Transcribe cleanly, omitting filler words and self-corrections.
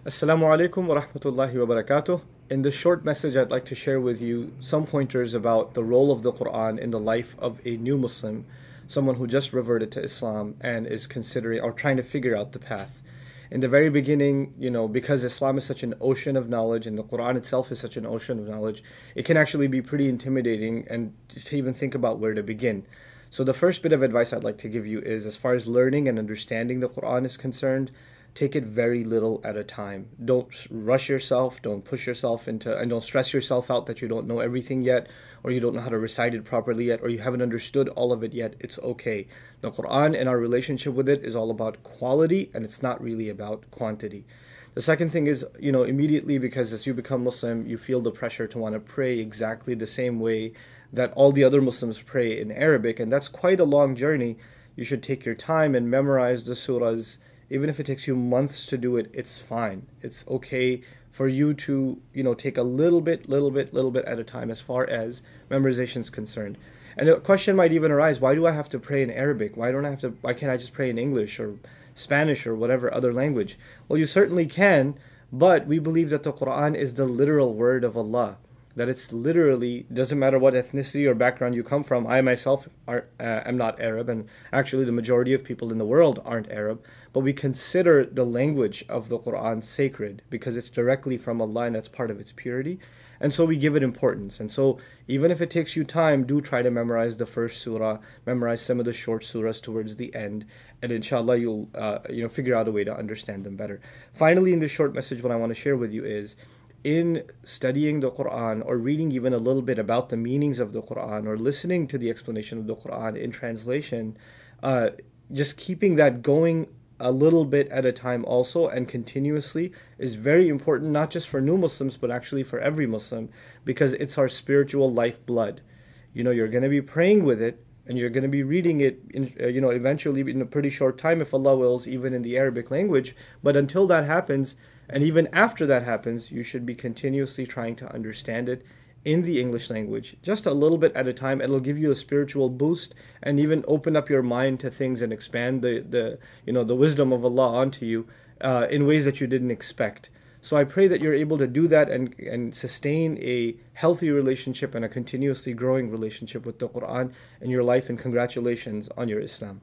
Assalamu alaikum wa rahmatullahi wa barakatuh. In this short message, I'd like to share with you some pointers about the role of the Quran in the life of a new Muslim, someone who just reverted to Islam and is considering or trying to figure out the path. In the very beginning, because Islam is such an ocean of knowledge and the Quran itself is such an ocean of knowledge, it can actually be pretty intimidating and just to even think about where to begin. So the first bit of advice I'd like to give you is, as far as learning and understanding the Quran is concerned, take it very little at a time. Don't rush yourself, don't push yourself into, and don't stress yourself out that you don't know everything yet, or you don't know how to recite it properly yet, or you haven't understood all of it yet. It's okay. The Quran and our relationship with it is all about quality, and it's not really about quantity. The second thing is, immediately, because as you become Muslim, you feel the pressure to want to pray exactly the same way that all the other Muslims pray in Arabic, and that's quite a long journey. You should take your time and memorize the surahs. Even if it takes you months to do it, it's fine. It's okay for you to, take a little bit at a time as far as memorization is concerned. And the question might even arise, why do I have to pray in Arabic? Why can't I just pray in English or Spanish or whatever other language? Well, you certainly can, but we believe that the Quran is the literal word of Allah. That it's literally, doesn't matter what ethnicity or background you come from. I myself am not Arab, and actually the majority of people in the world aren't Arab, but we consider the language of the Quran sacred because it's directly from Allah and that's part of its purity. And so we give it importance. And so even if it takes you time, do try to memorize the first surah, memorize some of the short surahs towards the end, and inshallah you'll figure out a way to understand them better. Finally, in this short message, what I want to share with you is, in studying the Quran or reading even a little bit about the meanings of the Quran or listening to the explanation of the Quran in translation, just keeping that going a little bit at a time also and continuously is very important, not just for new Muslims, but actually for every Muslim, because it's our spiritual lifeblood. You're going to be praying with it, and you're going to be reading it, eventually in a pretty short time, if Allah wills, even in the Arabic language. But until that happens, and even after that happens, you should be continuously trying to understand it in the English language, just a little bit at a time. It'll give you a spiritual boost and even open up your mind to things and expand the wisdom of Allah onto you in ways that you didn't expect. So I pray that you're able to do that and sustain a healthy relationship and a continuously growing relationship with the Quran in your life, and congratulations on your Islam.